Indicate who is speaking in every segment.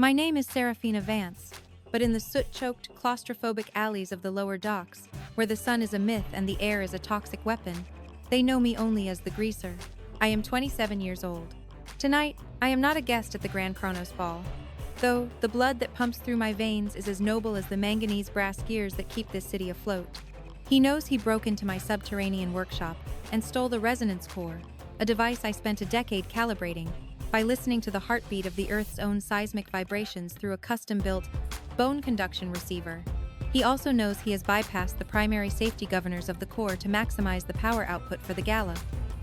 Speaker 1: My name is Serafina Vance, but in the soot-choked, claustrophobic alleys of the lower docks, where the sun is a myth and the air is a toxic weapon, they know me only as the Greaser. I am 27 years old. Tonight, I am not a guest at the Grand Kronos Ball, though the blood that pumps through my veins is as noble as the manganese brass gears that keep this city afloat. He knows he broke into my subterranean workshop and stole the resonance core, a device I spent a decade calibrating, by listening to the heartbeat of the Earth's own seismic vibrations through a custom-built, bone conduction receiver. He also knows he has bypassed the primary safety governors of the core to maximize the power output for the Gala,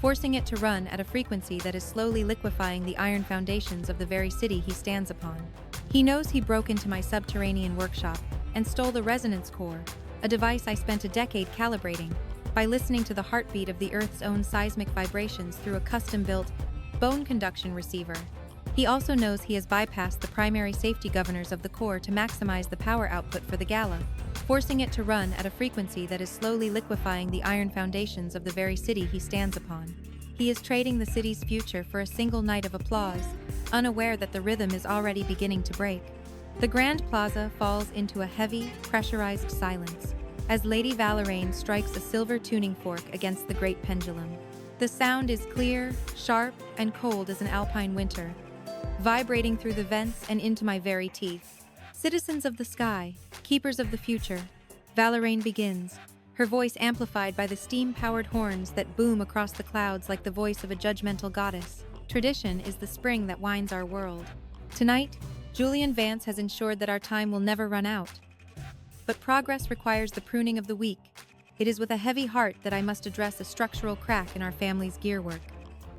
Speaker 1: forcing it to run at a frequency that is slowly liquefying the iron foundations of the very city he stands upon. He knows he broke into my subterranean workshop and stole the resonance core, a device I spent a decade calibrating, by listening to the heartbeat of the Earth's own seismic vibrations through a custom-built, bone conduction receiver. He also knows he has bypassed the primary safety governors of the core to maximize the power output for the Gala, forcing it to run at a frequency that is slowly liquefying the iron foundations of the very city he stands upon. He is trading the city's future for a single night of applause, unaware that the rhythm is already beginning to break. The Grand Plaza falls into a heavy, pressurized silence, as Lady Valeraine strikes a silver tuning fork against the great pendulum. The sound is clear, sharp, and cold as an alpine winter, vibrating through the vents and into my very teeth. Citizens of the sky, keepers of the future, Valeraine begins, her voice amplified by the steam-powered horns that boom across the clouds like the voice of a judgmental goddess. Tradition is the spring that winds our world. Tonight, Julian Vance has ensured that our time will never run out. But progress requires the pruning of the weak. It is with a heavy heart that I must address a structural crack in our family's gearwork.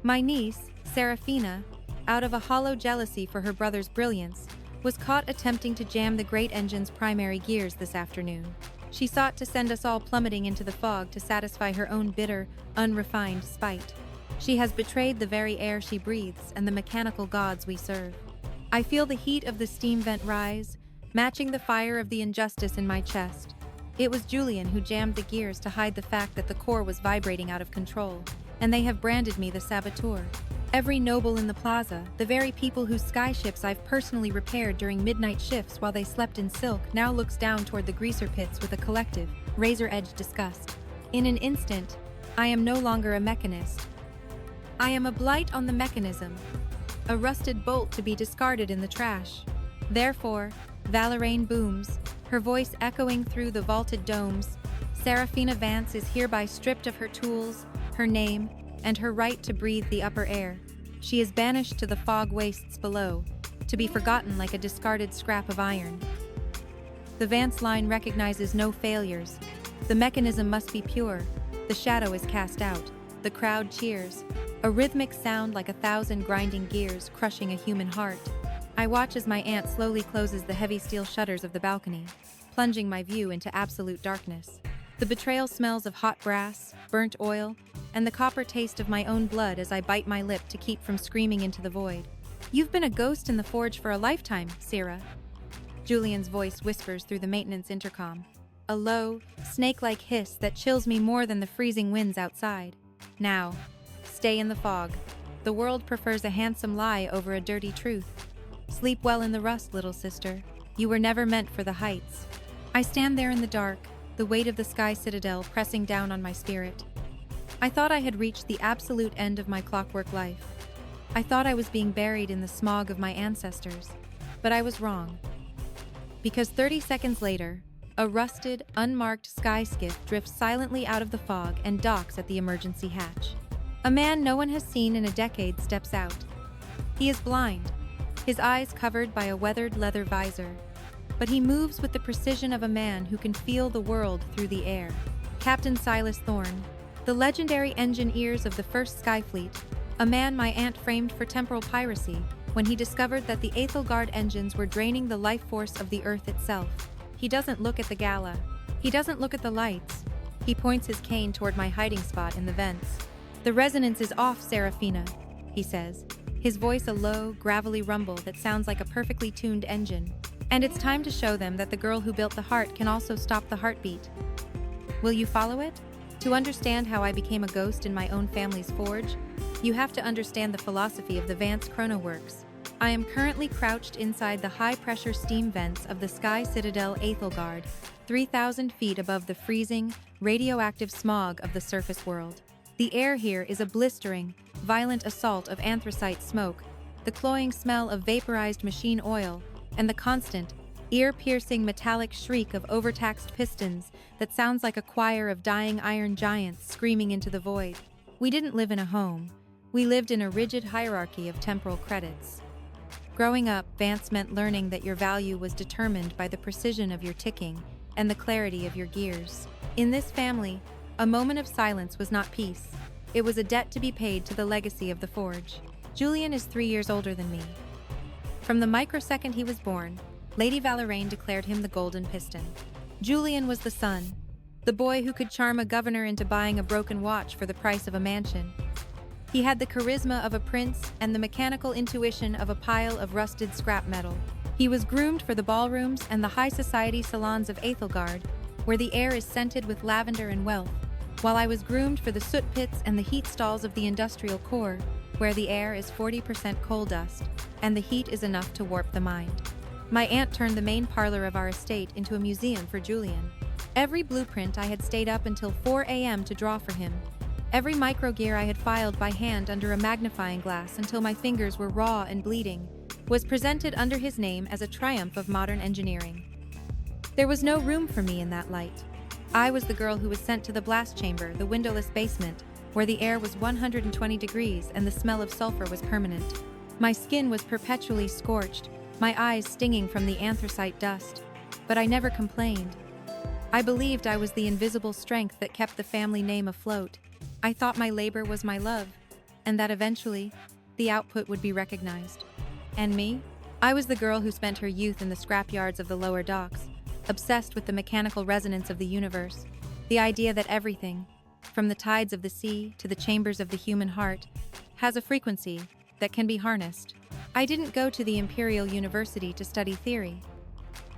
Speaker 1: My niece, Serafina, out of a hollow jealousy for her brother's brilliance, was caught attempting to jam the great engine's primary gears this afternoon. She sought to send us all plummeting into the fog to satisfy her own bitter, unrefined spite. She has betrayed the very air she breathes and the mechanical gods we serve. I feel the heat of the steam vent rise, matching the fire of the injustice in my chest. It was Julian who jammed the gears to hide the fact that the core was vibrating out of control, and they have branded me the saboteur. Every noble in the plaza, the very people whose skyships I've personally repaired during midnight shifts while they slept in silk, now looks down toward the greaser pits with a collective, razor-edged disgust. In an instant, I am no longer a mechanist. I am a blight on the mechanism, a rusted bolt to be discarded in the trash. Therefore, Valeraine booms, her voice echoing through the vaulted domes. Serafina Vance is hereby stripped of her tools, her name, and her right to breathe the upper air. She is banished to the fog wastes below, to be forgotten like a discarded scrap of iron. The Vance line recognizes no failures. The mechanism must be pure. The shadow is cast out. The crowd cheers. A rhythmic sound like 1,000 grinding gears crushing a human heart. I watch as my aunt slowly closes the heavy steel shutters of the balcony, plunging my view into absolute darkness. The betrayal smells of hot brass, burnt oil, and the copper taste of my own blood as I bite my lip to keep from screaming into the void. "You've been a ghost in the forge for a lifetime, Sera," Julian's voice whispers through the maintenance intercom, a low, snake-like hiss that chills me more than the freezing winds outside. "Now, stay in the fog. The world prefers a handsome lie over a dirty truth. Sleep well in the rust, little sister. You were never meant for the heights." I stand there in the dark, the weight of the sky citadel pressing down on my spirit. I thought I had reached the absolute end of my clockwork life. I thought I was being buried in the smog of my ancestors, but I was wrong. Because 30 seconds later, a rusted, unmarked sky skiff drifts silently out of the fog and docks at the emergency hatch. A man no one has seen in a decade steps out. He is blind, his eyes covered by a weathered leather visor, but he moves with the precision of a man who can feel the world through the air. Captain Thorne, the legendary engineers of the first Skyfleet, a man my aunt framed for temporal piracy when he discovered that the Aethelgard engines were draining the life force of the Earth itself. He doesn't look at the Gala. He doesn't look at the lights. He points his cane toward my hiding spot in the vents. "The resonance is off, Serafina," he says, his voice a low, gravelly rumble that sounds like a perfectly tuned engine. "And it's time to show them that the girl who built the heart can also stop the heartbeat. Will you follow it? To understand how I became a ghost in my own family's forge, you have to understand the philosophy of the Vance Chronoworks. I am currently crouched inside the high-pressure steam vents of the Sky Citadel Aethelgard, 3,000 feet above the freezing, radioactive smog of the surface world. The air here is a blistering, violent assault of anthracite smoke, the cloying smell of vaporized machine oil, and the constant, ear-piercing metallic shriek of overtaxed pistons that sounds like a choir of dying iron giants screaming into the void. We didn't live in a home. We lived in a rigid hierarchy of temporal credits. Growing up, Vance meant learning that your value was determined by the precision of your ticking and the clarity of your gears. In this family, a moment of silence was not peace. It was a debt to be paid to the legacy of the Forge. Julian is 3 years older than me. From the microsecond he was born, Lady Valeraine declared him the Golden Piston. Julian was the son, the boy who could charm a governor into buying a broken watch for the price of a mansion. He had the charisma of a prince and the mechanical intuition of a pile of rusted scrap metal. He was groomed for the ballrooms and the high society salons of Aethelgard, where the air is scented with lavender and wealth, while I was groomed for the soot pits and the heat stalls of the industrial core, where the air is 40% coal dust, and the heat is enough to warp the mind. My aunt turned the main parlor of our estate into a museum for Julian. Every blueprint I had stayed up until 4 a.m. to draw for him. Every microgear I had filed by hand under a magnifying glass until my fingers were raw and bleeding was presented under his name as a triumph of modern engineering. There was no room for me in that light. I was the girl who was sent to the blast chamber, the windowless basement, where the air was 120 degrees and the smell of sulfur was permanent. My skin was perpetually scorched, my eyes stinging from the anthracite dust, but I never complained. I believed I was the invisible strength that kept the family name afloat. I thought my labor was my love, and that eventually, the output would be recognized. And me? I was the girl who spent her youth in the scrapyards of the lower docks, obsessed with the mechanical resonance of the universe, the idea that everything, from the tides of the sea to the chambers of the human heart, has a frequency that can be harnessed. I didn't go to the Imperial University to study theory.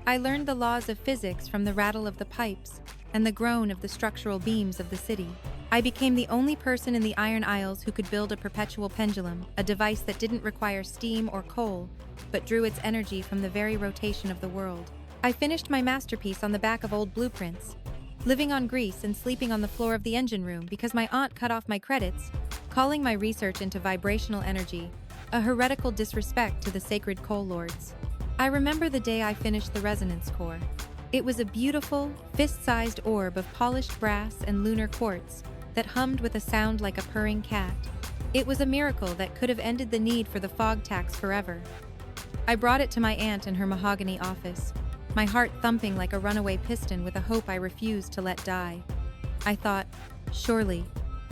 Speaker 1: I learned the laws of physics from the rattle of the pipes and the groan of the structural beams of the city. I became the only person in the Iron Isles who could build a perpetual pendulum, a device that didn't require steam or coal, but drew its energy from the very rotation of the world. I finished my masterpiece on the back of old blueprints, living on grease and sleeping on the floor of the engine room because my aunt cut off my credits, calling my research into vibrational energy, a heretical disrespect to the sacred coal lords. I remember the day I finished the resonance core. It was a beautiful, fist-sized orb of polished brass and lunar quartz that hummed with a sound like a purring cat. It was a miracle that could have ended the need for the fog tax forever. I brought it to my aunt in her mahogany office, my heart thumping like a runaway piston with a hope I refused to let die. I thought, surely,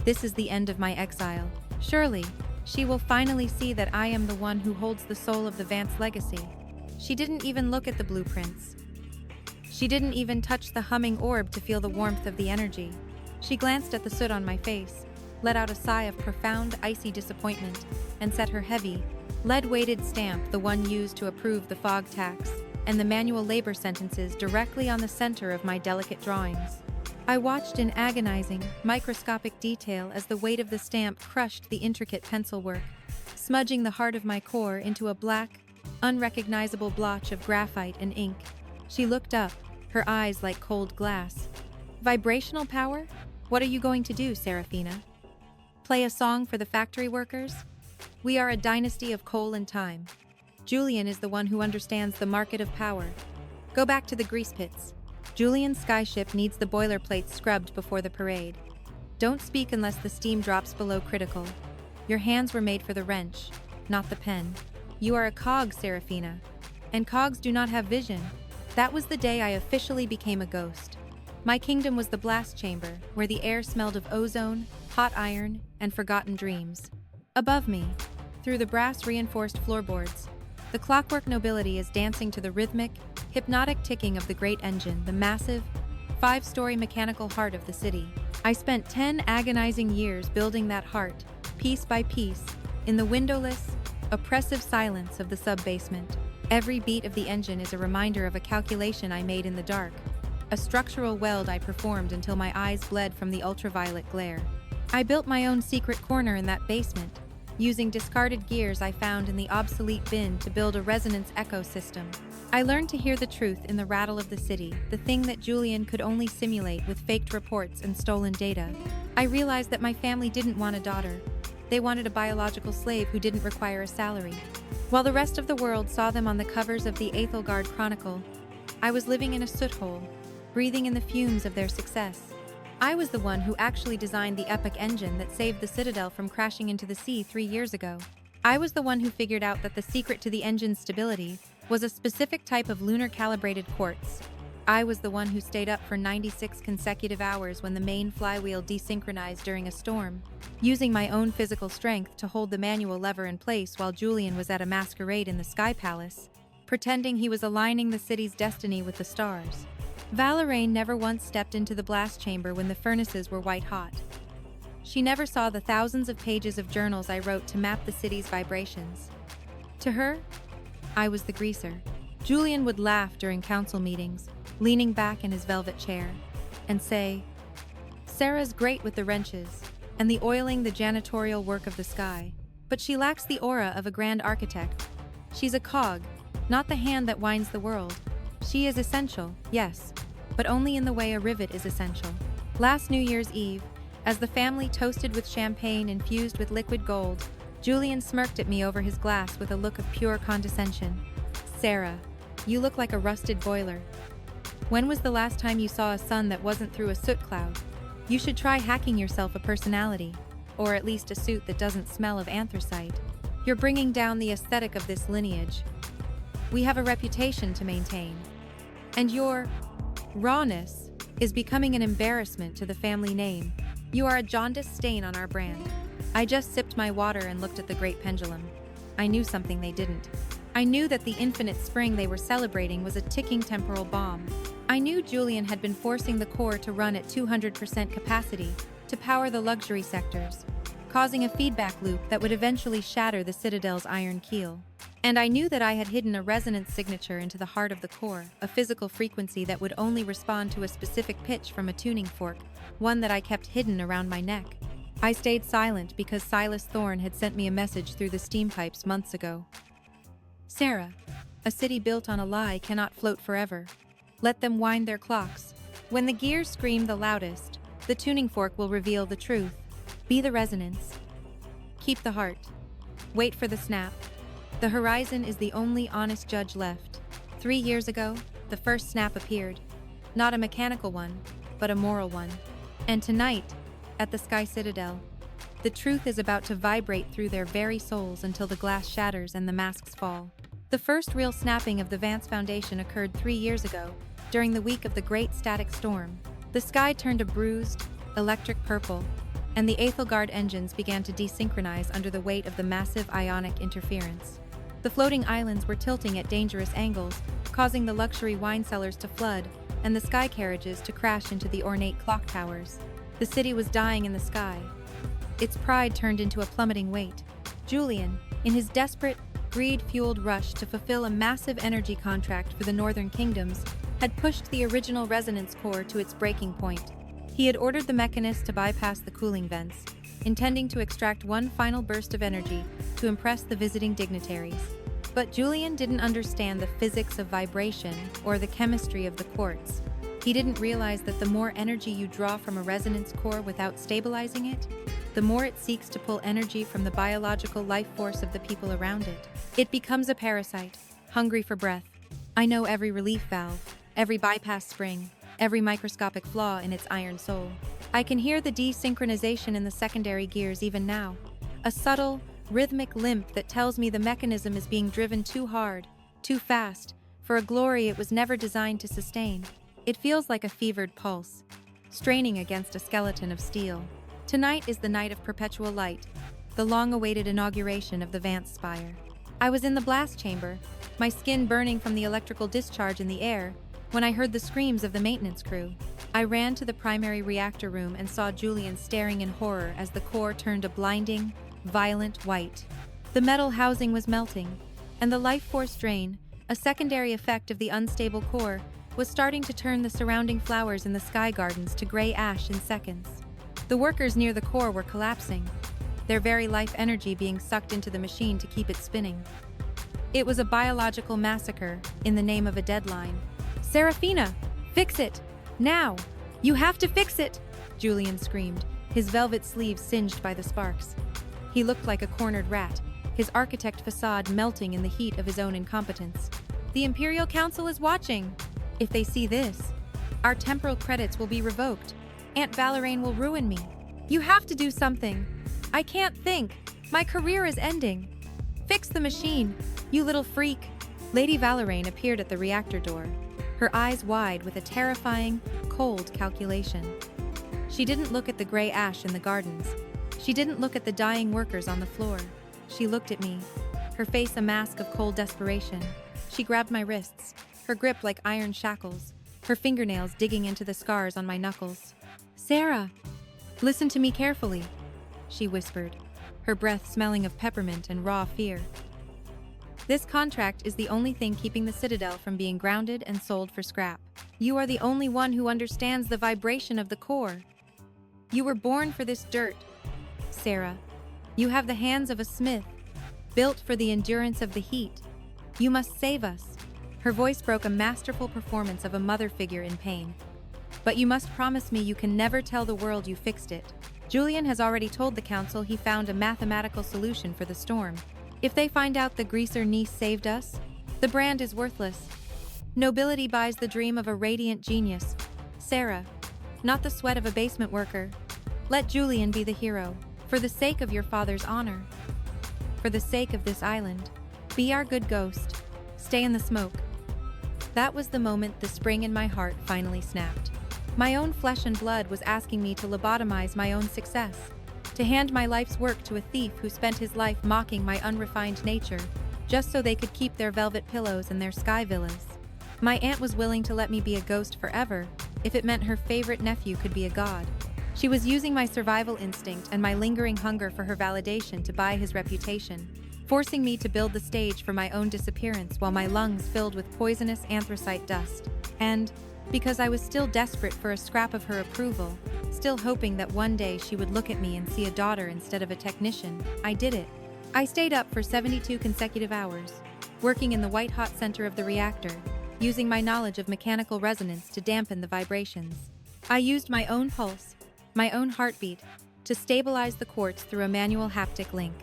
Speaker 1: this is the end of my exile. Surely, she will finally see that I am the one who holds the soul of the Vance legacy. She didn't even look at the blueprints. She didn't even touch the humming orb to feel the warmth of the energy. She glanced at the soot on my face, let out a sigh of profound, icy disappointment, and set her heavy, lead-weighted stamp, the one used to approve the fog tax, and the manual labor sentences directly on the center of my delicate drawings. I watched in agonizing, microscopic detail as the weight of the stamp crushed the intricate pencil work, smudging the heart of my core into a black, unrecognizable blotch of graphite and ink. She looked up, her eyes like cold glass. Vibrational power? What are you going to do, Serafina? Play a song for the factory workers? We are a dynasty of coal and time. Julian is the one who understands the market of power. Go back to the grease pits. Julian's skyship needs the boilerplates scrubbed before the parade. Don't speak unless the steam drops below critical. Your hands were made for the wrench, not the pen. You are a cog, Serafina. And cogs do not have vision. That was the day I officially became a ghost. My kingdom was the blast chamber, where the air smelled of ozone, hot iron, and forgotten dreams. Above me, through the brass-reinforced floorboards, the clockwork nobility is dancing to the rhythmic, hypnotic ticking of the great engine, the massive, 5-story mechanical heart of the city. I spent 10 agonizing years building that heart, piece by piece, in the windowless, oppressive silence of the sub-basement. Every beat of the engine is a reminder of a calculation I made in the dark, a structural weld I performed until my eyes bled from the ultraviolet glare. I built my own secret corner in that basement, using discarded gears I found in the obsolete bin to build a resonance ecosystem. I learned to hear the truth in the rattle of the city, the thing that Julian could only simulate with faked reports and stolen data. I realized that my family didn't want a daughter. They wanted a biological slave who didn't require a salary. While the rest of the world saw them on the covers of the Aethelgard Chronicle, I was living in a soot hole, breathing in the fumes of their success. I was the one who actually designed the epic engine that saved the Citadel from crashing into the sea 3 years ago. I was the one who figured out that the secret to the engine's stability was a specific type of lunar-calibrated quartz. I was the one who stayed up for 96 consecutive hours when the main flywheel desynchronized during a storm, using my own physical strength to hold the manual lever in place while Julian was at a masquerade in the Sky Palace, pretending he was aligning the city's destiny with the stars. Valeraine never once stepped into the blast chamber when the furnaces were white-hot. She never saw the thousands of pages of journals I wrote to map the city's vibrations. To her, I was the greaser. Julian would laugh during council meetings, leaning back in his velvet chair, and say, "Sarah's great with the wrenches and the oiling the janitorial work of the sky, but she lacks the aura of a grand architect. She's a cog, not the hand that winds the world. She is essential, yes, but only in the way a rivet is essential." Last New Year's Eve, as the family toasted with champagne infused with liquid gold, Julian smirked at me over his glass with a look of pure condescension. "Sarah, you look like a rusted boiler. When was the last time you saw a sun that wasn't through a soot cloud? You should try hacking yourself a personality, or at least a suit that doesn't smell of anthracite. You're bringing down the aesthetic of this lineage. We have a reputation to maintain. And your rawness is becoming an embarrassment to the family name. You are a jaundiced stain on our brand." I just sipped my water and looked at the great pendulum. I knew something they didn't. I knew that the infinite spring they were celebrating was a ticking temporal bomb. I knew Julian had been forcing the core to run at 200% capacity to power the luxury sectors, causing a feedback loop that would eventually shatter the Citadel's iron keel. And I knew that I had hidden a resonance signature into the heart of the core, a physical frequency that would only respond to a specific pitch from a tuning fork, one that I kept hidden around my neck. I stayed silent because Silas Thorne had sent me a message through the steam pipes months ago. "Sarah, a city built on a lie cannot float forever. Let them wind their clocks. When the gears scream the loudest, the tuning fork will reveal the truth. Be the resonance. Keep the heart. Wait for the snap. The horizon is the only honest judge left. 3 years ago, the first snap appeared. Not a mechanical one, but a moral one. And tonight, at the Sky Citadel, the truth is about to vibrate through their very souls until the glass shatters and the masks fall." The first real snapping of the Vance Foundation occurred 3 years ago, during the week of the Great Static Storm. The sky turned a bruised, electric purple, and the Aethelgard engines began to desynchronize under the weight of the massive ionic interference. The floating islands were tilting at dangerous angles, causing the luxury wine cellars to flood and the sky carriages to crash into the ornate clock towers. The city was dying in the sky. Its pride turned into a plummeting weight. Julian, in his desperate, greed-fueled rush to fulfill a massive energy contract for the Northern Kingdoms, had pushed the original resonance core to its breaking point. He had ordered the mechanist to bypass the cooling vents, intending to extract one final burst of energy to impress the visiting dignitaries. But Julian didn't understand the physics of vibration or the chemistry of the quartz. He didn't realize that the more energy you draw from a resonance core without stabilizing it, the more it seeks to pull energy from the biological life force of the people around it. It becomes a parasite, hungry for breath. I know every relief valve, every bypass spring, every microscopic flaw in its iron soul. I can hear the desynchronization in the secondary gears even now, a subtle, rhythmic limp that tells me the mechanism is being driven too hard, too fast, for a glory it was never designed to sustain. It feels like a fevered pulse, straining against a skeleton of steel. Tonight is the night of perpetual light, the long-awaited inauguration of the Vance Spire. I was in the blast chamber, my skin burning from the electrical discharge in the air, when I heard the screams of the maintenance crew. I ran to the primary reactor room and saw Julian staring in horror as the core turned a blinding, violent white. The metal housing was melting, and the life force drain, a secondary effect of the unstable core, was starting to turn the surrounding flowers in the sky gardens to gray ash in seconds. The workers near the core were collapsing. their very life energy being sucked into the machine to keep it spinning. It was a biological massacre in the name of a deadline. "Serafina, fix it! Now! You have to fix it!" Julian screamed, his velvet sleeves singed by the sparks. He looked like a cornered rat, his architect facade melting in the heat of his own incompetence. "The Imperial Council is watching. If they see this, our temporal credits will be revoked. Aunt Valeraine will ruin me. You have to do something. I can't think. My career is ending. Fix the machine, you little freak." Lady Valeraine appeared at the reactor door, her eyes wide with a terrifying, cold calculation. She didn't look at the gray ash in the gardens. She didn't look at the dying workers on the floor. She looked at me, her face a mask of cold desperation. She grabbed my wrists, her grip like iron shackles, her fingernails digging into the scars on my knuckles. "Sarah, listen to me carefully," she whispered, her breath smelling of peppermint and raw fear. "This contract is the only thing keeping the Citadel from being grounded and sold for scrap. You are the only one who understands the vibration of the core. You were born for this dirt, Sarah. You have the hands of a smith, built for the endurance of the heat. You must save us." Her voice broke a masterful performance of a mother figure in pain. "But you must promise me you can never tell the world you fixed it. Julian has already told the council he found a mathematical solution for the storm. If they find out the greaser niece saved us, the brand is worthless. Nobility buys the dream of a radiant genius, Sarah, not the sweat of a basement worker. Let Julian be the hero, for the sake of your father's honor. For the sake of this island. Be our good ghost. Stay in the smoke." That was the moment the spring in my heart finally snapped. My own flesh and blood was asking me to lobotomize my own success, to hand my life's work to a thief who spent his life mocking my unrefined nature, just so they could keep their velvet pillows and their sky villas. My aunt was willing to let me be a ghost forever, if it meant her favorite nephew could be a god. She was using my survival instinct and my lingering hunger for her validation to buy his reputation, forcing me to build the stage for my own disappearance while my lungs filled with poisonous anthracite dust. And, because I was still desperate for a scrap of her approval, still hoping that one day she would look at me and see a daughter instead of a technician, I did it. I stayed up for 72 consecutive hours, working in the white-hot center of the reactor, using my knowledge of mechanical resonance to dampen the vibrations. I used my own pulse, my own heartbeat, to stabilize the quartz through a manual haptic link.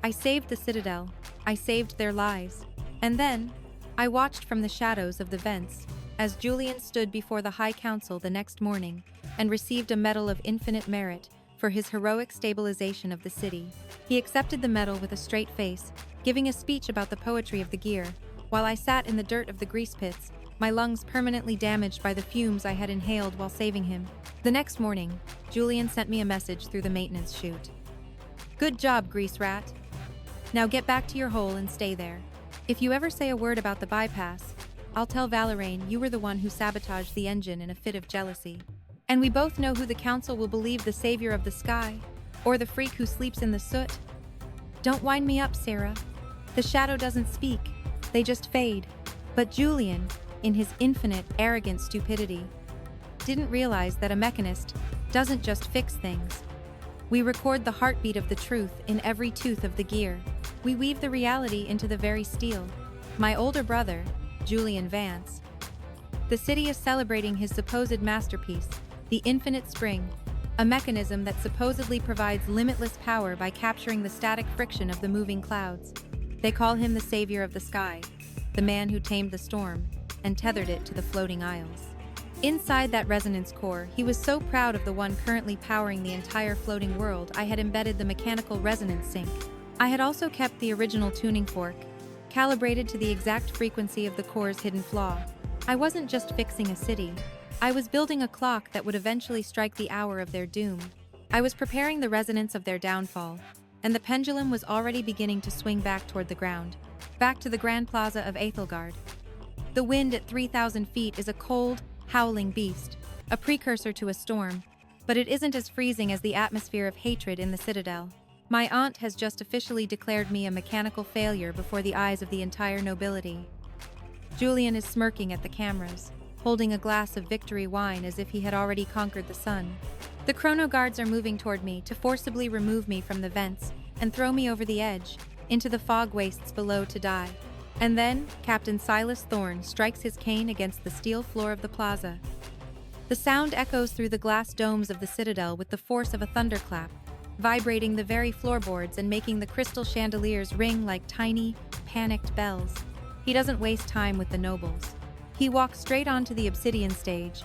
Speaker 1: I saved the Citadel, I saved their lives. And then, I watched from the shadows of the vents, as Julian stood before the High Council the next morning and received a medal of infinite merit for his heroic stabilization of the city. He accepted the medal with a straight face, giving a speech about the poetry of the gear, while I sat in the dirt of the grease pits, my lungs permanently damaged by the fumes I had inhaled while saving him. The next morning, Julian sent me a message through the maintenance chute. "Good job, grease rat. Now get back to your hole and stay there. If you ever say a word about the bypass, I'll tell Valeraine you were the one who sabotaged the engine in a fit of jealousy. And we both know who the council will believe, the savior of the sky, or the freak who sleeps in the soot. Don't wind me up, Sarah. The shadow doesn't speak, they just fade." But Julian, in his infinite, arrogant stupidity, didn't realize that a mechanist doesn't just fix things. We record the heartbeat of the truth in every tooth of the gear. We weave the reality into the very steel. My older brother, Julian Vance. The city is celebrating his supposed masterpiece, the infinite spring, a mechanism that supposedly provides limitless power by capturing the static friction of the moving clouds. They call him the savior of the sky, the man who tamed the storm and tethered it to the floating isles. Inside that resonance core, he was so proud of the one currently powering the entire floating world, I had embedded the mechanical resonance sync. I had also kept the original tuning fork, calibrated to the exact frequency of the core's hidden flaw. I wasn't just fixing a city. I was building a clock that would eventually strike the hour of their doom. I was preparing the resonance of their downfall, and the pendulum was already beginning to swing back toward the ground, back to the Grand Plaza of Aethelgard. The wind at 3,000 feet is a cold, howling beast, a precursor to a storm, but it isn't as freezing as the atmosphere of hatred in the Citadel. My aunt has just officially declared me a mechanical failure before the eyes of the entire nobility. Julian is smirking at the cameras, holding a glass of victory wine as if he had already conquered the sun. The chrono guards are moving toward me to forcibly remove me from the vents and throw me over the edge, into the fog wastes below to die. And then, Captain Silas Thorne strikes his cane against the steel floor of the plaza. The sound echoes through the glass domes of the citadel with the force of a thunderclap, vibrating the very floorboards and making the crystal chandeliers ring like tiny, panicked bells. He doesn't waste time with the nobles. He walks straight onto the obsidian stage,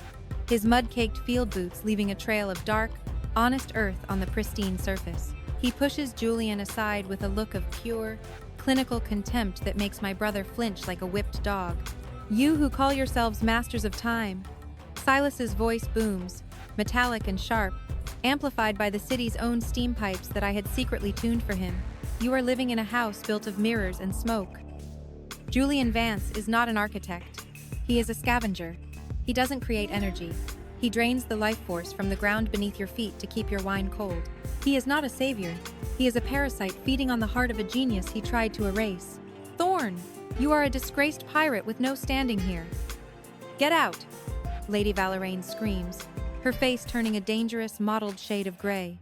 Speaker 1: his mud-caked field boots leaving a trail of dark, honest earth on the pristine surface. He pushes Julian aside with a look of pure, clinical contempt that makes my brother flinch like a whipped dog. "You who call yourselves masters of time." Silas's voice booms, metallic and sharp, amplified by the city's own steam pipes that I had secretly tuned for him. "You are living in a house built of mirrors and smoke." Julian Vance is not an architect. He is a scavenger. He doesn't create energy. He drains the life force from the ground beneath your feet to keep your wine cold. He is not a savior. He is a parasite feeding on the heart of a genius he tried to erase. "Thorne, you are a disgraced pirate with no standing here." "Get out!" Lady Valeraine screams, her face turning a dangerous, mottled shade of gray.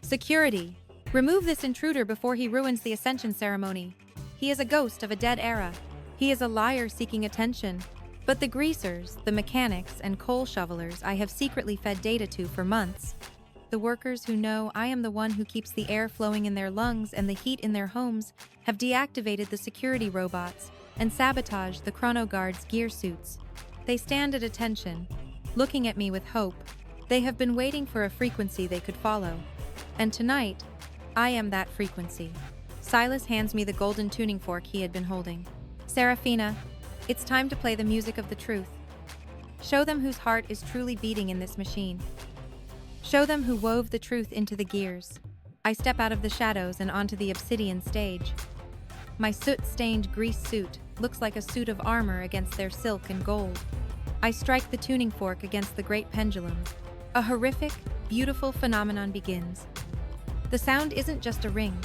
Speaker 1: "Security! Remove this intruder before he ruins the ascension ceremony. He is a ghost of a dead era. He is a liar seeking attention." But the greasers, the mechanics, and coal shovelers I have secretly fed data to for months, the workers who know I am the one who keeps the air flowing in their lungs and the heat in their homes, have deactivated the security robots and sabotaged the chrono guards' gear suits. They stand at attention, looking at me with hope. They have been waiting for a frequency they could follow. And tonight, I am that frequency. Silas hands me the golden tuning fork he had been holding. "Serafina, it's time to play the music of the truth. Show them whose heart is truly beating in this machine. Show them who wove the truth into the gears." I step out of the shadows and onto the obsidian stage. My soot-stained grease suit looks like a suit of armor against their silk and gold. I strike the tuning fork against the great pendulum. A horrific, beautiful phenomenon begins. The sound isn't just a ring,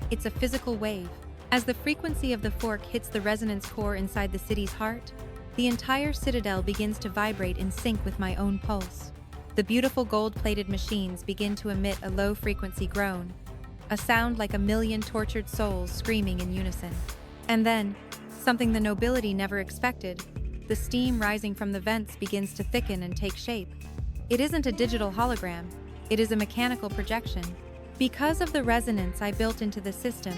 Speaker 1: it's a physical wave. As the frequency of the fork hits the resonance core inside the city's heart, the entire citadel begins to vibrate in sync with my own pulse. The beautiful gold-plated machines begin to emit a low-frequency groan, a sound like a million tortured souls screaming in unison. And then, something the nobility never expected, the steam rising from the vents begins to thicken and take shape. It isn't a digital hologram, it is a mechanical projection. Because of the resonance I built into the system,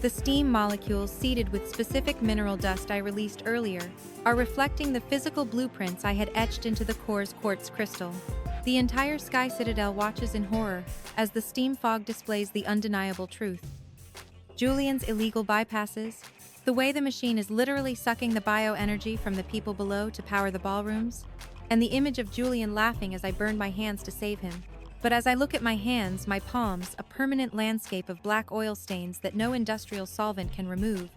Speaker 1: the steam molecules seeded with specific mineral dust I released earlier are reflecting the physical blueprints I had etched into the core's quartz crystal. The entire Sky Citadel watches in horror as the steam fog displays the undeniable truth. Julian's illegal bypasses, the way the machine is literally sucking the bioenergy from the people below to power the ballrooms, and the image of Julian laughing as I burned my hands to save him. But as I look at my hands, my palms, a permanent landscape of black oil stains that no industrial solvent can remove,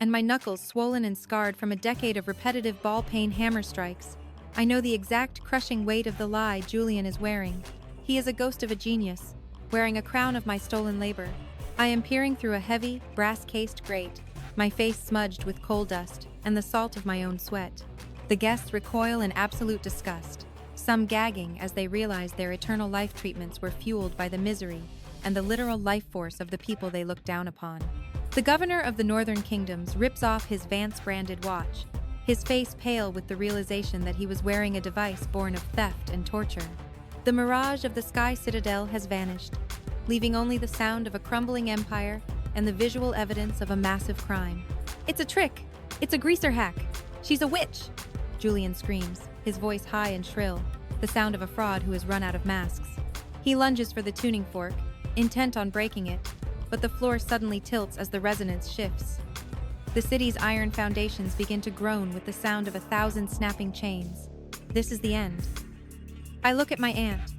Speaker 1: and my knuckles swollen and scarred from a decade of repetitive ball-peen hammer strikes, I know the exact crushing weight of the lie Julian is wearing. He is a ghost of a genius, wearing a crown of my stolen labor. I am peering through a heavy, brass-cased grate, my face smudged with coal dust and the salt of my own sweat. The guests recoil in absolute disgust, some gagging as they realize their eternal life treatments were fueled by the misery and the literal life force of the people they look down upon. The governor of the Northern Kingdoms rips off his Vance-branded watch, his face pale with the realization that he was wearing a device born of theft and torture. The mirage of the Sky Citadel has vanished, leaving only the sound of a crumbling empire and the visual evidence of a massive crime. "It's a trick! It's a greaser hack! She's a witch!" Julian screams, his voice high and shrill, the sound of a fraud who has run out of masks. He lunges for the tuning fork, intent on breaking it, but the floor suddenly tilts as the resonance shifts. The city's iron foundations begin to groan with the sound of 1,000 snapping chains. This is the end. I look at my aunt,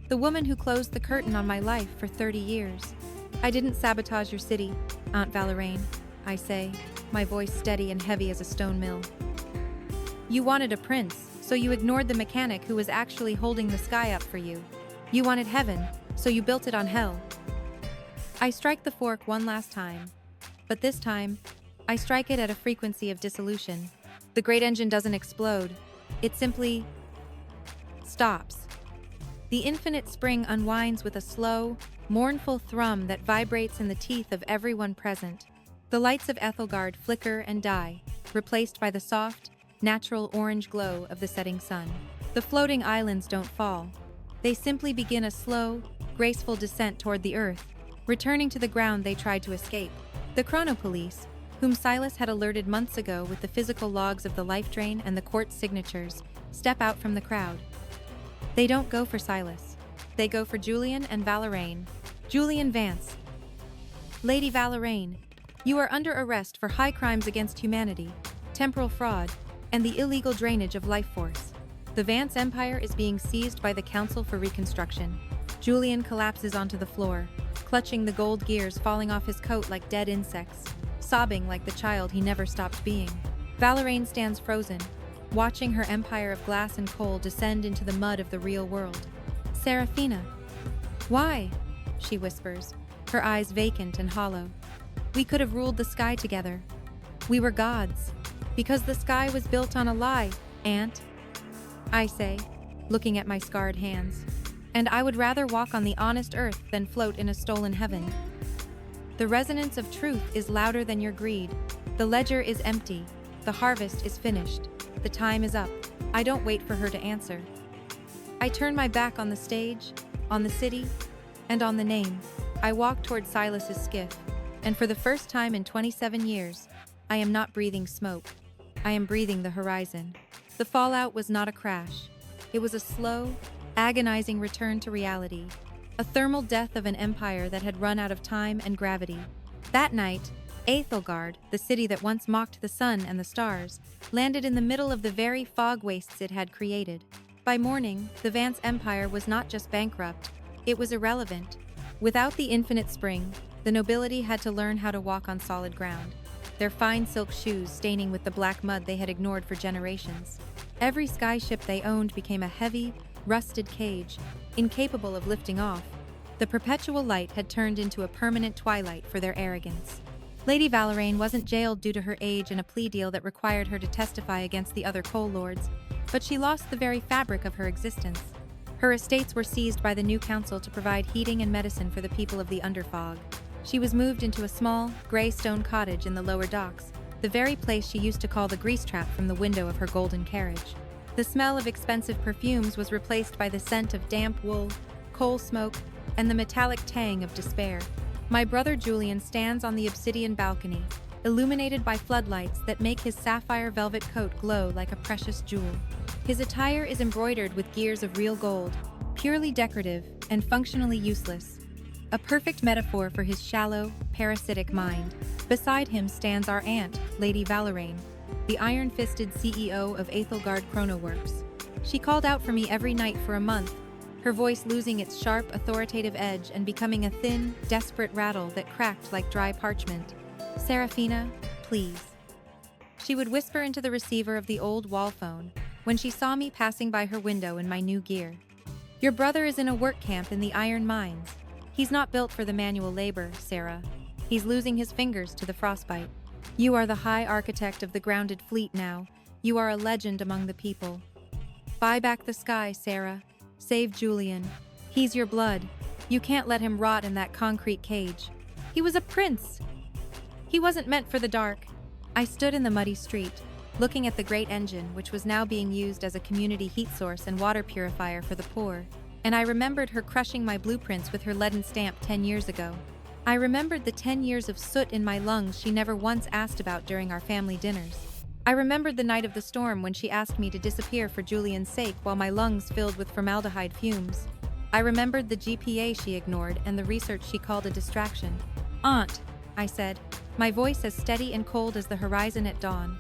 Speaker 1: the woman who closed the curtain on my life for 30 years. "I didn't sabotage your city, Aunt Valeraine," I say, my voice steady and heavy as a stone mill. "You wanted a prince, so you ignored the mechanic who was actually holding the sky up for you. You wanted heaven, so you built it on hell." I strike the fork one last time, but this time, I strike it at a frequency of dissolution. The great engine doesn't explode, it simply stops. The infinite spring unwinds with a slow, mournful thrum that vibrates in the teeth of everyone present. The lights of Ethelgard flicker and die, replaced by the soft, natural orange glow of the setting sun. The floating islands don't fall. They simply begin a slow, graceful descent toward the earth, returning to the ground they tried to escape. The Chronopolice, whom Silas had alerted months ago with the physical logs of the life drain and the court's signatures, step out from the crowd. They don't go for Silas. They go for Julian and Valeraine. Julian Vance. Lady Valeraine, you are under arrest for high crimes against humanity, temporal fraud, and the illegal drainage of life force. The Vance Empire is being seized by the Council for Reconstruction. Julian collapses onto the floor, clutching the gold gears falling off his coat like dead insects, sobbing like the child he never stopped being. Valeraine stands frozen, watching her empire of glass and coal descend into the mud of the real world. Serafina. Why? She whispers, her eyes vacant and hollow. We could have ruled the sky together. We were gods, because the sky was built on a lie, Aunt. I say, looking at my scarred hands. And I would rather walk on the honest earth than float in a stolen heaven. The resonance of truth is louder than your greed. The ledger is empty. The harvest is finished. The time is up. I don't wait for her to answer. I turn my back on the stage, on the city, and on the name. I walk toward Silas's skiff, and for the first time in 27 years, I am not breathing smoke. I am breathing the horizon. The fallout was not a crash. It was a slow, agonizing return to reality, a thermal death of an empire that had run out of time and gravity. That night, Ethelgard, the city that once mocked the sun and the stars, landed in the middle of the very fog wastes it had created. By morning, the Vance Empire was not just bankrupt, it was irrelevant. Without the infinite spring, the nobility had to learn how to walk on solid ground, their fine silk shoes staining with the black mud they had ignored for generations. Every skyship they owned became a heavy, rusted cage, incapable of lifting off. The perpetual light had turned into a permanent twilight for their arrogance. Lady Valeraine wasn't jailed due to her age in a plea deal that required her to testify against the other coal lords, but she lost the very fabric of her existence. Her estates were seized by the new council to provide heating and medicine for the people of the Underfog. She was moved into a small, gray stone cottage in the lower docks, the very place she used to call the grease trap from the window of her golden carriage. The smell of expensive perfumes was replaced by the scent of damp wool, coal smoke, and the metallic tang of despair. My brother Julian stands on the obsidian balcony, illuminated by floodlights that make his sapphire velvet coat glow like a precious jewel. His attire is embroidered with gears of real gold, purely decorative and functionally useless, a perfect metaphor for his shallow, parasitic mind. Beside him stands our aunt, Lady Valeraine, the iron-fisted CEO of Ethelgard Chronoworks. She called out for me every night for a month, her voice losing its sharp, authoritative edge and becoming a thin, desperate rattle that cracked like dry parchment. Serafina, please. She would whisper into the receiver of the old wall phone when she saw me passing by her window in my new gear. Your brother is in a work camp in the iron mines. He's not built for the manual labor, Sarah. He's losing his fingers to the frostbite. You are the high architect of the grounded fleet now. You are a legend among the people. Buy back the sky, Sarah. Save Julian. He's your blood. You can't let him rot in that concrete cage. He was a prince. He wasn't meant for the dark. I stood in the muddy street, looking at the great engine, which was now being used as a community heat source and water purifier for the poor, and I remembered her crushing my blueprints with her leaden stamp 10 years ago. I remembered the 10 years of soot in my lungs she never once asked about during our family dinners. I remembered the night of the storm when she asked me to disappear for Julian's sake while my lungs filled with formaldehyde fumes. I remembered the GPA she ignored and the research she called a distraction. Aunt, I said, my voice as steady and cold as the horizon at dawn.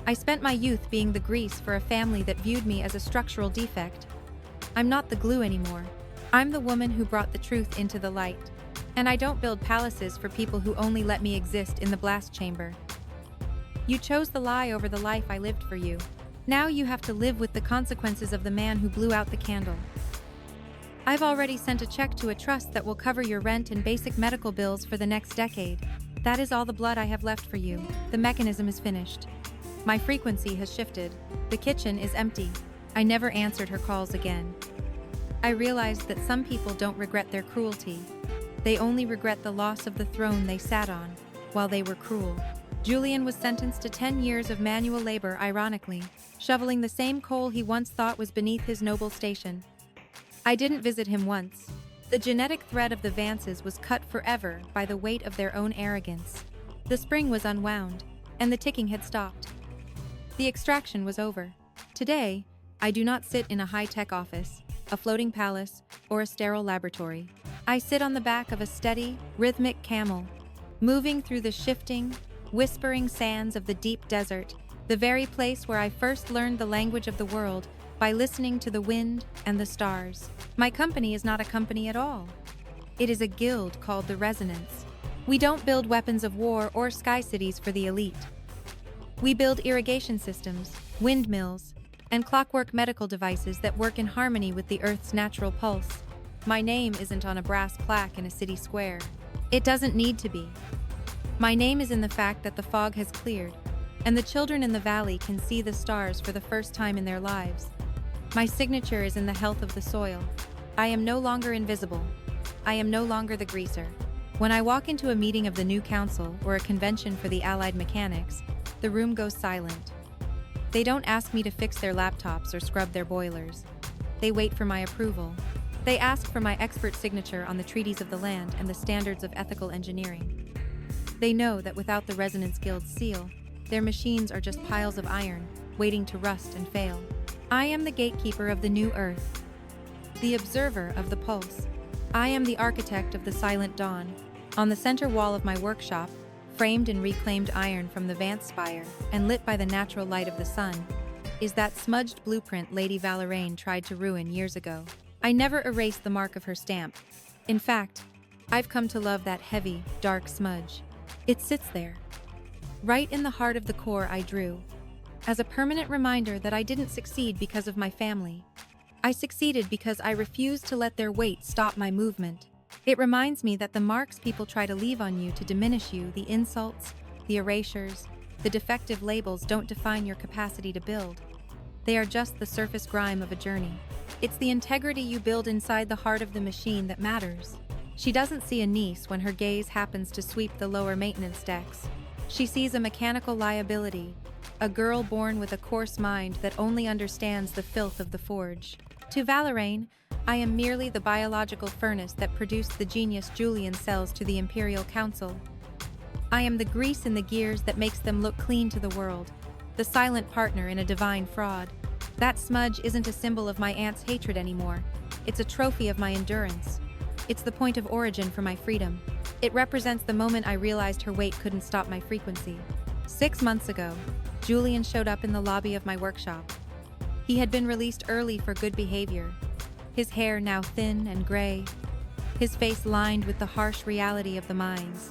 Speaker 1: I spent my youth being the grease for a family that viewed me as a structural defect. I'm not the glue anymore. I'm the woman who brought the truth into the light. And I don't build palaces for people who only let me exist in the blast chamber. You chose the lie over the life I lived for you. Now you have to live with the consequences of the man who blew out the candle. I've already sent a check to a trust that will cover your rent and basic medical bills for the next decade. That is all the blood I have left for you. The mechanism is finished. My frequency has shifted. The kitchen is empty. I never answered her calls again. I realized that some people don't regret their cruelty. They only regret the loss of the throne they sat on while they were cruel. Julian was sentenced to 10 years of manual labor, ironically, shoveling the same coal he once thought was beneath his noble station. I didn't visit him once. The genetic thread of the Vances was cut forever by the weight of their own arrogance. The spring was unwound, and the ticking had stopped. The extraction was over. Today, I do not sit in a high-tech office, a floating palace, or a sterile laboratory. I sit on the back of a steady, rhythmic camel, moving through the shifting, whispering sands of the deep desert, the very place where I first learned the language of the world by listening to the wind and the stars. My company is not a company at all. It is a guild called the Resonance. We don't build weapons of war or sky cities for the elite. We build irrigation systems, windmills, and clockwork medical devices that work in harmony with the Earth's natural pulse. My name isn't on a brass plaque in a city square. It doesn't need to be. My name is in the fact that the fog has cleared, and the children in the valley can see the stars for the first time in their lives. My signature is in the health of the soil. I am no longer invisible. I am no longer the greaser. When I walk into a meeting of the new council or a convention for the allied mechanics, the room goes silent. They don't ask me to fix their laptops or scrub their boilers. They wait for my approval. They ask for my expert signature on the treaties of the land and the standards of ethical engineering. They know that without the Resonance Guild's seal, their machines are just piles of iron, waiting to rust and fail. I am the gatekeeper of the new Earth, the observer of the pulse. I am the architect of the silent dawn. On the center wall of my workshop, framed in reclaimed iron from the Vance spire and lit by the natural light of the sun, is that smudged blueprint Lady Valeraine tried to ruin years ago. I never erased the mark of her stamp. In fact, I've come to love that heavy, dark smudge. It sits there, right in the heart of the core I drew, as a permanent reminder that I didn't succeed because of my family. I succeeded because I refused to let their weight stop my movement. It reminds me that the marks people try to leave on you to diminish you, the insults, the erasures, the defective labels don't define your capacity to build. They are just the surface grime of a journey. It's the integrity you build inside the heart of the machine that matters. She doesn't see a niece when her gaze happens to sweep the lower maintenance decks. She sees a mechanical liability, a girl born with a coarse mind that only understands the filth of the forge. To Valeraine, I am merely the biological furnace that produced the genius Julian sells to the Imperial Council. I am the grease in the gears that makes them look clean to the world, the silent partner in a divine fraud. That smudge isn't a symbol of my aunt's hatred anymore. It's a trophy of my endurance. It's the point of origin for my freedom. It represents the moment I realized her weight couldn't stop my frequency. 6 months ago, Julian showed up in the lobby of my workshop. He had been released early for good behavior, his hair now thin and gray, his face lined with the harsh reality of the mines.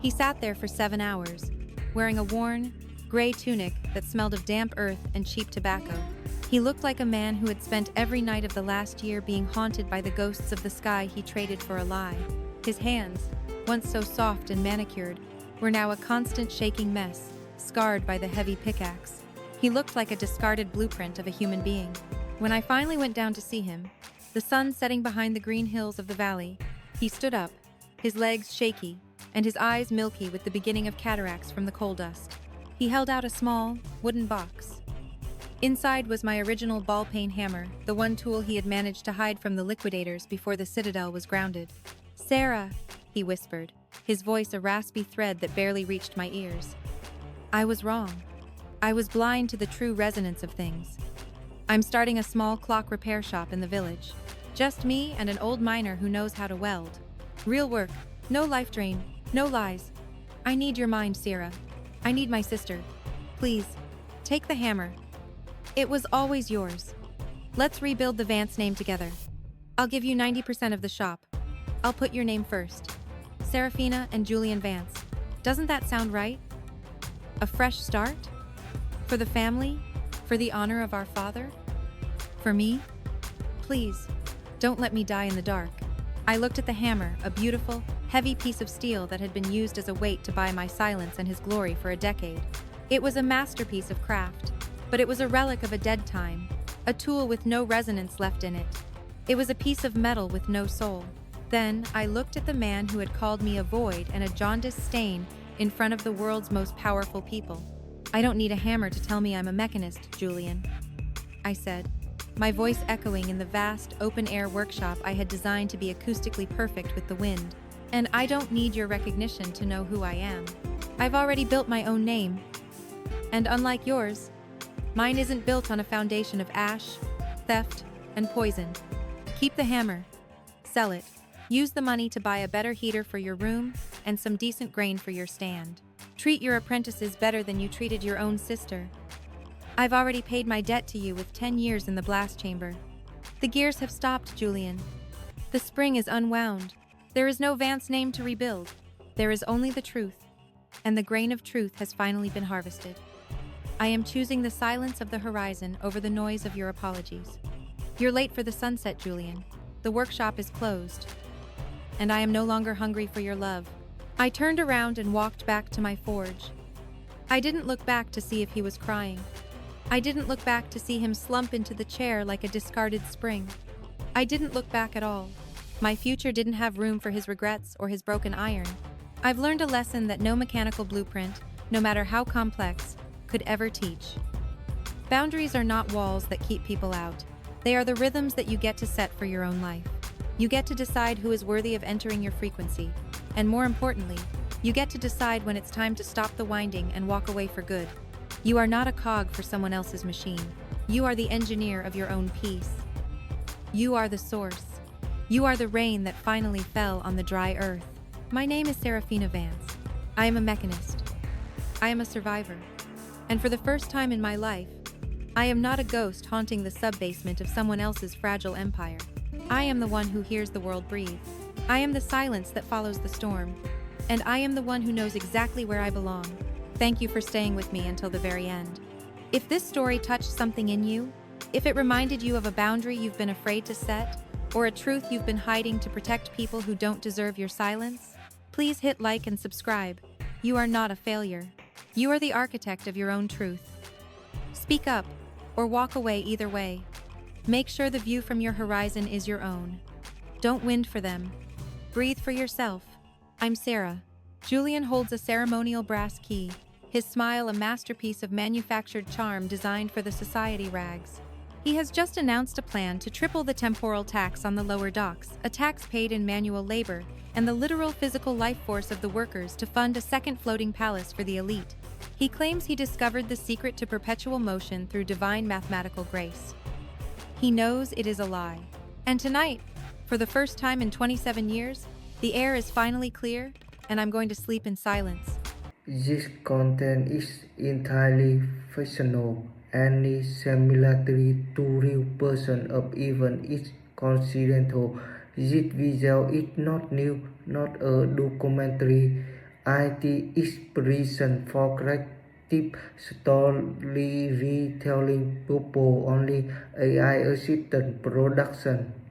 Speaker 1: He sat there for 7 hours, wearing a worn, gray tunic that smelled of damp earth and cheap tobacco. He looked like a man who had spent every night of the last year being haunted by the ghosts of the sky he traded for a lie. His hands, once so soft and manicured, were now a constant shaking mess, scarred by the heavy pickaxe. He looked like a discarded blueprint of a human being. When I finally went down to see him, the sun setting behind the green hills of the valley, he stood up, his legs shaky, and his eyes milky with the beginning of cataracts from the coal dust. He held out a small, wooden box. Inside was my original ball-peen hammer, the one tool he had managed to hide from the liquidators before the citadel was grounded. "Sarah," he whispered, his voice a raspy thread that barely reached my ears. I was wrong. I was blind to the true resonance of things. I'm starting a small clock repair shop in the village. Just me and an old miner who knows how to weld. Real work, no life drain, no lies. I need your mind, Sarah. I need my sister. Please, take the hammer. It was always yours. Let's rebuild the Vance name together. I'll give you 90% of the shop. I'll put your name first. Serafina and Julian Vance. Doesn't that sound right? A fresh start? For the family? For the honor of our father? For me? Please, don't let me die in the dark. I looked at the hammer, a beautiful, heavy piece of steel that had been used as a weight to buy my silence and his glory for a decade. It was a masterpiece of craft, but it was a relic of a dead time, a tool with no resonance left in it. It was a piece of metal with no soul. Then I looked at the man who had called me a void and a jaundiced stain in front of the world's most powerful people. I don't need a hammer to tell me I'm a mechanist, Julian, I said, my voice echoing in the vast, open-air workshop I had designed to be acoustically perfect with the wind. And I don't need your recognition to know who I am. I've already built my own name. And unlike yours, mine isn't built on a foundation of ash, theft, and poison. Keep the hammer. Sell it. Use the money to buy a better heater for your room and some decent grain for your stand. Treat your apprentices better than you treated your own sister. I've already paid my debt to you with 10 years in the blast chamber. The gears have stopped, Julian. The spring is unwound. There is no Vance name to rebuild. There is only the truth, and the grain of truth has finally been harvested. I am choosing the silence of the horizon over the noise of your apologies. You're late for the sunset, Julian. The workshop is closed, and I am no longer hungry for your love. I turned around and walked back to my forge. I didn't look back to see if he was crying. I didn't look back to see him slump into the chair like a discarded spring. I didn't look back at all. My future didn't have room for his regrets or his broken iron. I've learned a lesson that no mechanical blueprint, no matter how complex, could ever teach. Boundaries are not walls that keep people out. They are the rhythms that you get to set for your own life. You get to decide who is worthy of entering your frequency. And more importantly, you get to decide when it's time to stop the winding and walk away for good. You are not a cog for someone else's machine. You are the engineer of your own peace. You are the source. You are the rain that finally fell on the dry earth. My name is Serafina Vance. I am a mechanist. I am a survivor. And for the first time in my life, I am not a ghost haunting the sub-basement of someone else's fragile empire. I am the one who hears the world breathe. I am the silence that follows the storm. And I am the one who knows exactly where I belong. Thank you for staying with me until the very end. If this story touched something in you, if it reminded you of a boundary you've been afraid to set, or a truth you've been hiding to protect people who don't deserve your silence, please hit like and subscribe. You are not a failure. You are the architect of your own truth. Speak up, or walk away either way. Make sure the view from your horizon is your own. Don't wind for them. Breathe for yourself. I'm Sarah. Julian holds a ceremonial brass key, his smile a masterpiece of manufactured charm designed for the society rags. He has just announced a plan to triple the temporal tax on the lower docks, a tax paid in manual labor, and the literal physical life force of the workers to fund a second floating palace for the elite. He claims he discovered the secret to perpetual motion through divine mathematical grace. He knows it is a lie. And tonight, for the first time in 27 years, the air is finally clear, and I'm going to sleep in silence.
Speaker 2: This content is entirely fictional. Any similarity to real person or even is coincidental. This video is not new, not a documentary. It is inspiration for creative story retelling purpose only AI assisted production.